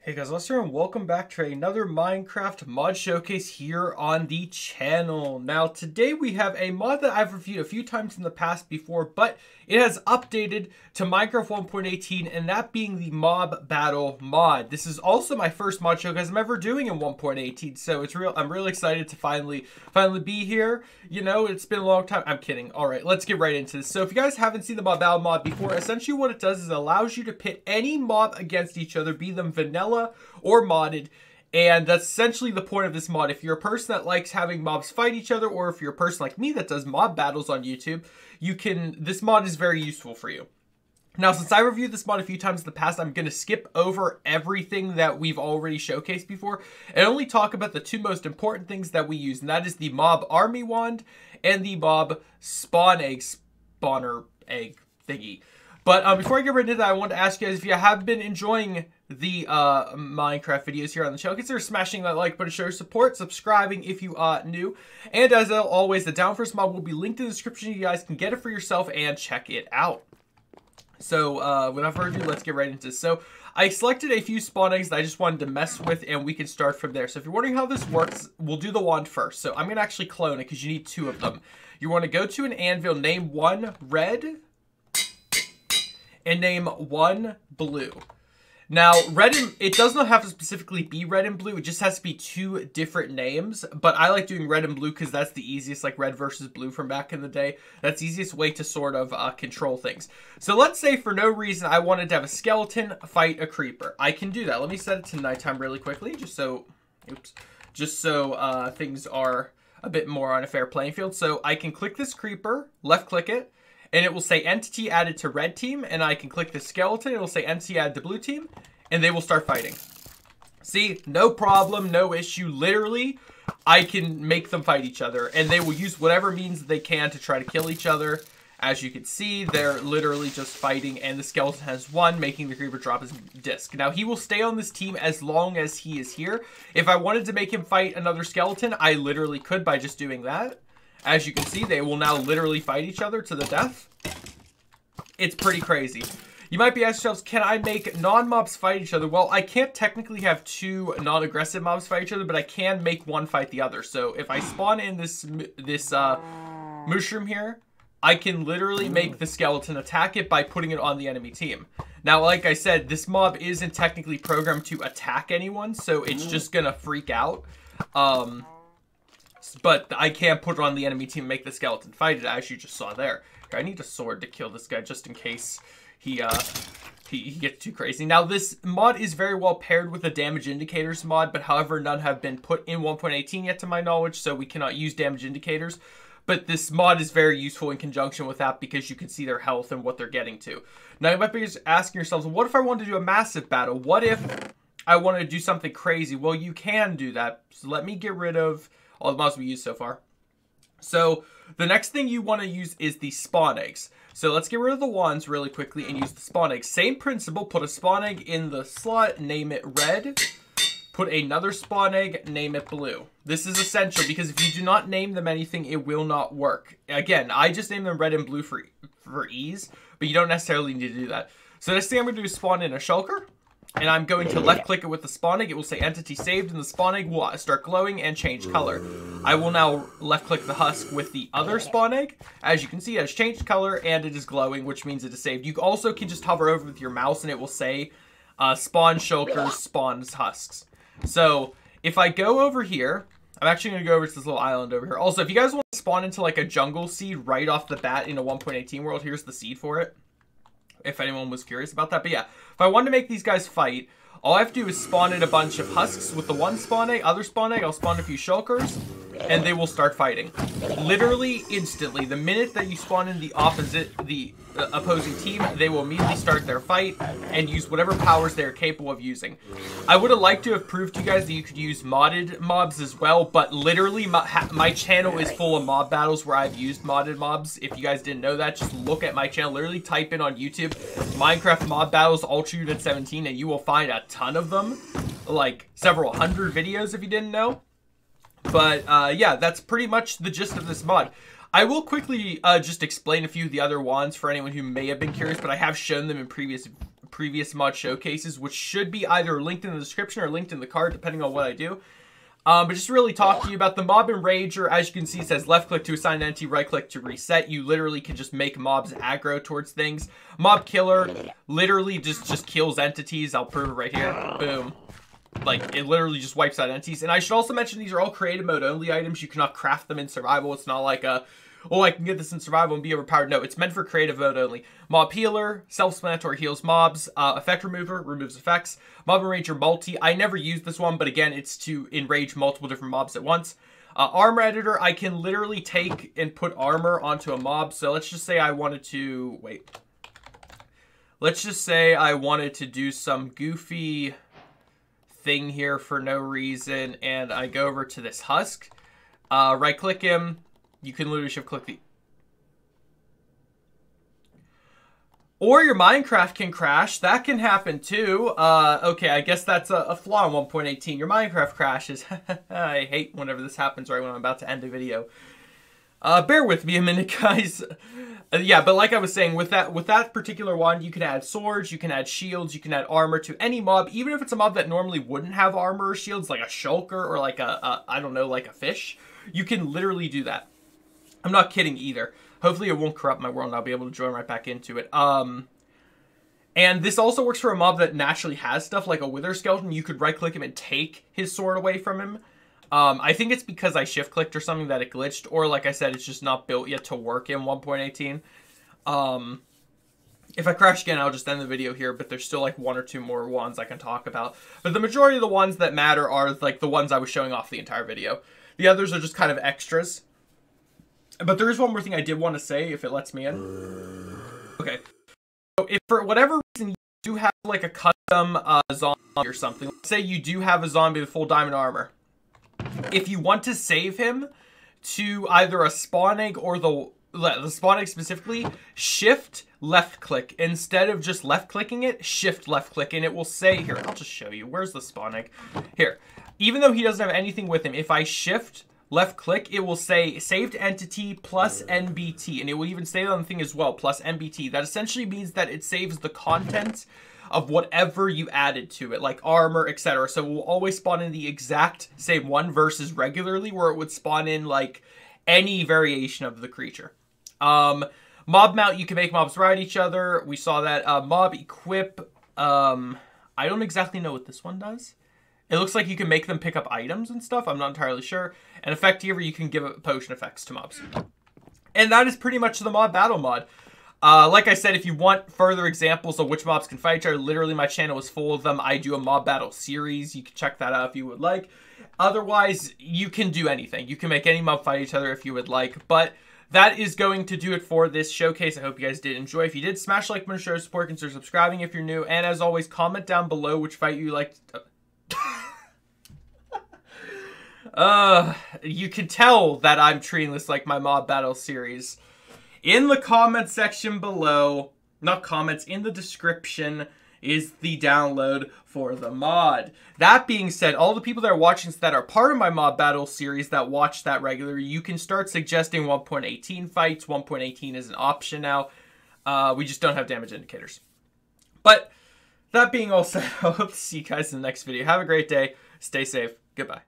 Hey guys, Lester, and welcome back to another Minecraft mod showcase here on the channel. Now today we have a mod that I've reviewed a few times in the past before, but it has updated to Minecraft 1.18, and that being the Mob Battle mod. This is also my first mod showcase I'm ever doing in 1.18, so I'm really excited to finally be here. You know, it's been a long time. I'm kidding. All right, let's get right into this. So if you guys haven't seen the Mob Battle mod before, essentially what it does is it allows you to pit any mob against each other, be them vanilla or modded, and that's essentially the point of this mod. If you're a person that likes having mobs fight each other, or if you're a person like me that does mob battles on YouTube, this mod is very useful for you. Now, since I reviewed this mod a few times in the past, I'm going to skip over everything that we've already showcased before and only talk about the two most important things that we use, and that is the mob army wand and the mob spawner egg thingy. But before I get right into that, I want to ask you guys if you have been enjoying the Minecraft videos here on the channel, consider smashing that like button, show your support, subscribing if you are new, and as always, the down first mod will be linked in the description. You guys can get it for yourself and check it out. So without further ado, let's get right into this. So I selected a few spawn eggs that I just wanted to mess with, and we can start from there. So if you're wondering how this works, we'll do the wand first. So I'm going to actually clone it because you need two of them. You want to go to an anvil, name one red, and name one blue. Now, it does not have to specifically be red and blue. It just has to be two different names. But I like doing red and blue because that's the easiest, like red versus blue from back in the day. That's the easiest way to sort of control things. So let's say for no reason I wanted to have a skeleton fight a creeper. I can do that. Let me set it to nighttime really quickly just so things are a bit more on a fair playing field. So I can click this creeper, left click it, and it will say entity added to red team, and I can click the skeleton, it will say entity added to blue team, and they will start fighting. See, no problem, no issue. Literally, I can make them fight each other, and they will use whatever means they can to try to kill each other. As you can see, they're literally just fighting, and the skeleton has won, making the creeper drop his disc. Now, he will stay on this team as long as he is here. If I wanted to make him fight another skeleton, I literally could by just doing that. As you can see, they will now literally fight each other to the death. It's pretty crazy. You might be asking yourselves, can I make non-mobs fight each other? Well, I can't technically have two non-aggressive mobs fight each other, but I can make one fight the other. So if I spawn in this mushroom here, I can literally make the skeleton attack it by putting it on the enemy team. Now, like I said, this mob isn't technically programmed to attack anyone, so it's just gonna freak out. But I can put it on the enemy team and make the skeleton fight it, as you just saw there. I need a sword to kill this guy just in case he gets too crazy. Now, this mod is very well paired with the damage indicators mod, but however, none have been put in 1.18 yet to my knowledge, so we cannot use damage indicators. But this mod is very useful in conjunction with that because you can see their health and what they're getting to. Now, you might be just asking yourselves, what if I wanted to do a massive battle? What if I wanted to do something crazy? Well, you can do that. So let me get rid of all the mods we used so far. So the next thing you want to use is the spawn eggs. So let's get rid of the wands really quickly and use the spawn eggs. Same principle, put a spawn egg in the slot, name it red. Put another spawn egg, name it blue. This is essential because if you do not name them anything, it will not work. Again, I just named them red and blue for ease, but you don't necessarily need to do that. So the next thing I'm going to do is spawn in a shulker. And I'm going to left click it with the spawn egg. It will say entity saved, and the spawn egg will start glowing and change color. I will now left click the husk with the other spawn egg. As you can see, it has changed color and it is glowing, which means it is saved. You also can just hover over with your mouse and it will say spawn shulkers, spawns husks. So if I go over here, I'm actually going to go over to this little island over here. Also, if you guys want to spawn into like a jungle seed right off the bat in a 1.18 world, here's the seed for it. If anyone was curious about that. But yeah, if I wanted to make these guys fight, all I have to do is spawn in a bunch of husks with the one spawn egg, other spawn egg, I'll spawn a few shulkers, and they will start fighting. Literally instantly. The minute that you spawn in the opposing team, they will immediately start their fight and use whatever powers they're capable of using. I would have liked to have proved to you guys that you could use modded mobs as well, but literally my channel is full of mob battles where I've used modded mobs. If you guys didn't know that, just look at my channel. Literally type in on YouTube Minecraft mob battles Ultra Unit 17 and you will find a ton of them, like several hundred videos if you didn't know. But yeah, that's pretty much the gist of this mod. I will quickly just explain a few of the other wands for anyone who may have been curious, but I have shown them in previous previous mod showcases, which should be either linked in the description or linked in the card, depending on what I do. But just really talk to you about the mob Enrager. As you can see, it says left click to assign entity, right click to reset. You literally can just make mobs aggro towards things. Mob killer literally just kills entities. I'll prove it right here. Boom. Like, it literally just wipes out entities. And I should also mention these are all creative mode only items. You cannot craft them in survival. It's not like a, oh, I can get this in survival and be overpowered. No, it's meant for creative mode only. Mob healer, self-explanatory, heals mobs. Effect remover, removes effects. Mob Enrager multi. I never used this one, but again, it's to enrage multiple different mobs at once. Armor editor, I can literally take and put armor onto a mob. So let's just say I wanted to, wait. Let's just say I wanted to do some goofy thing here for no reason, and I go over to this husk, right click him. You can literally shift click the, or your Minecraft can crash. That can happen too. Okay, I guess that's a flaw in 1.18. Your Minecraft crashes. I hate whenever this happens right when I'm about to end a video. Bear with me a minute, guys. Yeah, but like I was saying, with that particular one, you can add swords, you can add shields, you can add armor to any mob, even if it's a mob that normally wouldn't have armor or shields, like a shulker or like I don't know, like a fish. You can literally do that. I'm not kidding either. Hopefully it won't corrupt my world and I'll be able to join right back into it. And this also works for a mob that naturally has stuff, like a wither skeleton. You could right click him and take his sword away from him. I think it's because I shift clicked or something that it glitched, or like I said, it's just not built yet to work in 1.18. If I crash again, I'll just end the video here, but there's still like one or two more ones I can talk about. But the majority of the ones that matter are like the ones I was showing off the entire video. The others are just kind of extras. But there is one more thing I did want to say, if it lets me in. Okay. So if for whatever reason you do have like a custom zombie or something, let's say you do have a zombie with full diamond armor. If you want to save him to either a spawn egg or the spawn egg specifically, shift left click. Instead of just left clicking it, shift left click, and it will say, here, I'll just show you. Where's the spawn egg? Here. Even though he doesn't have anything with him, if I shift left click, it will say saved entity plus NBT, and it will even say on the thing as well, plus NBT. That essentially means that it saves the content of whatever you added to it, like armor, etc. So it will always spawn in the exact same one versus regularly where it would spawn in like any variation of the creature. Mob mount, you can make mobs ride each other. We saw that. Mob equip, I don't exactly know what this one does. It looks like you can make them pick up items and stuff. I'm not entirely sure. And effect giver, you can give potion effects to mobs. And that is pretty much the mob battle mod. Like I said, if you want further examples of which mobs can fight each other, literally my channel is full of them. I do a mob battle series. You can check that out if you would like. Otherwise, you can do anything. You can make any mob fight each other if you would like. But that is going to do it for this showcase. I hope you guys did enjoy. If you did, smash like button, show support, consider subscribing if you're new. And as always, comment down below which fight you like. You can tell that I'm treating this like my mob battle series. In the comment section below, not comments, in the description is the download for the mod. That being said, all the people that are watching that are part of my mob battle series that watch that regularly, you can start suggesting 1.18 fights. 1.18 is an option now. We just don't have damage indicators. But that being all said, I hope to see you guys in the next video. Have a great day. Stay safe. Goodbye.